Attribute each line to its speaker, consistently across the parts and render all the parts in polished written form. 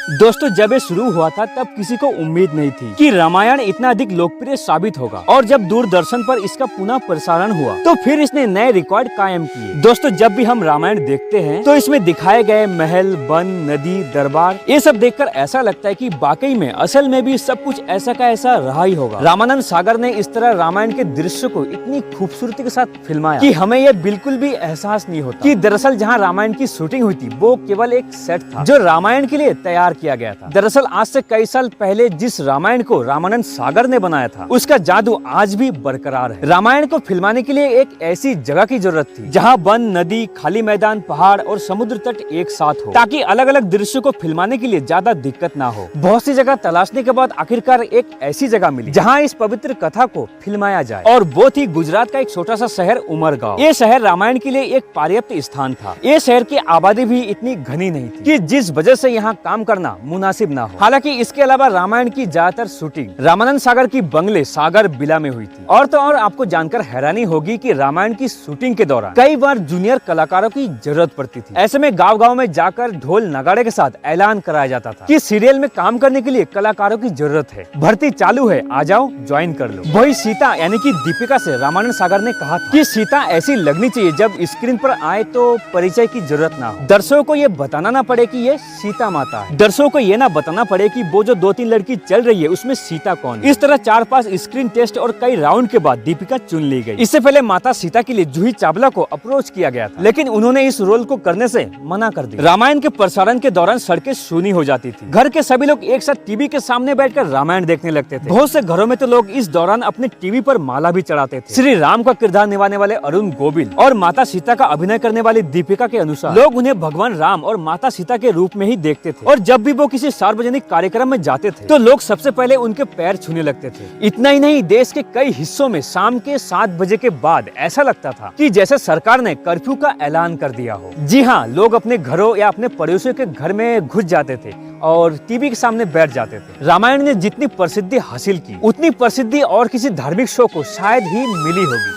Speaker 1: दोस्तों जब ये शुरू हुआ था तब किसी को उम्मीद नहीं थी कि रामायण इतना अधिक लोकप्रिय साबित होगा, और जब दूरदर्शन पर इसका पुनः प्रसारण हुआ तो फिर इसने नए रिकॉर्ड कायम किए। दोस्तों जब भी हम रामायण देखते हैं तो इसमें दिखाए गए महल, वन, नदी, दरबार, ये सब देखकर ऐसा लगता है कि वाकई में असल में भी सब कुछ ऐसा का ऐसा रहा ही होगा। रामानंद सागर ने इस तरह रामायण के दृश्य को इतनी खूबसूरती के साथ फिल्माया कि हमें यह बिल्कुल भी एहसास नहीं होता कि दरअसल जहाँ रामायण की शूटिंग हुई थी वो केवल एक सेट था जो रामायण के लिए तैयार किया गया था। दरअसल आज से कई साल पहले जिस रामायण को रामानंद सागर ने बनाया था उसका जादू आज भी बरकरार है। रामायण को फिल्माने के लिए एक ऐसी जगह की जरूरत थी जहाँ वन, नदी, खाली मैदान, पहाड़ और समुद्र तट एक साथ हो, ताकि अलग अलग दृश्यों को फिल्माने के लिए ज्यादा दिक्कत ना हो। बहुत सी जगह तलाशने के बाद आखिरकार एक ऐसी जगह मिली जहाँ इस पवित्र कथा को फिल्माया जाए, और वो थी गुजरात का एक छोटा सा शहर उमरगांव। ये शहर रामायण के लिए एक पर्याप्त स्थान था। ये शहर की आबादी भी इतनी घनी नहीं थी कि जिस वजह से यहाँ काम करना मुनासिब ना हो। हालांकि इसके अलावा रामायण की ज्यादातर शूटिंग रामानंद सागर की बंगले सागर बिला में हुई थी। और तो और आपको जानकर हैरानी होगी कि रामायण की शूटिंग के दौरान कई बार जूनियर कलाकारों की जरूरत पड़ती थी। ऐसे में गांव-गांव में जाकर ढोल नगाड़े के साथ ऐलान कराया जाता था कि सीरियल में काम करने के लिए कलाकारों की जरूरत है, भर्ती चालू है, आ जाओ, ज्वाइन कर लो। वही सीता यानी कि दीपिका से रामानंद सागर ने कहा था कि सीता ऐसी लगनी चाहिए जब स्क्रीन पर आए तो परिचय की जरूरत ना हो, दर्शकों को ये बताना ना पड़े कि ये सीता माता है, दर्शकों को ये ना बताना पड़े कि वो जो 2-3 लड़की चल रही है उसमें सीता कौन है। इस तरह 4-5 स्क्रीन टेस्ट और कई राउंड के बाद दीपिका चुन ली गई। इससे पहले माता सीता के लिए जूही चावला को अप्रोच किया गया था, लेकिन उन्होंने इस रोल को करने से मना कर दिया। रामायण के प्रसारण के दौरान सड़कें सूनी हो जाती थी, घर के सभी लोग एक साथ टीवी के सामने बैठकर रामायण देखने लगते थे। बहुत से घरों में तो लोग इस दौरान अपने टीवी पर माला भी चढ़ाते थे। श्री राम का किरदार निभाने वाले अरुण गोविल और माता सीता का अभिनय करने वाली दीपिका के अनुसार लोग उन्हें भगवान राम और माता सीता के रूप में ही देखते थे, और जब भी वो किसी सार्वजनिक कार्यक्रम में जाते थे तो लोग सबसे पहले उनके पैर छूने लगते थे। इतना ही नहीं, देश के कई हिस्सों में शाम के 7 बजे के बाद ऐसा लगता था कि जैसे सरकार ने कर्फ्यू का ऐलान कर दिया हो। जी हाँ, लोग अपने घरों या अपने पड़ोसियों के घर में घुस जाते थे और टीवी के सामने बैठ जाते थे। रामायण ने जितनी प्रसिद्धि हासिल की उतनी प्रसिद्धि और किसी धार्मिक शो को शायद ही मिली होगी।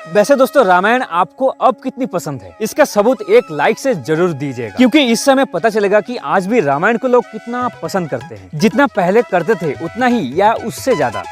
Speaker 1: वैसे दोस्तों रामायण आपको अब कितनी पसंद है, इसका सबूत एक लाइक से जरूर दीजिएगा, क्योंकि इससे हमें पता चलेगा कि आज भी रामायण को लोग कितना पसंद करते हैं। जितना पहले करते थे उतना ही या उससे ज्यादा।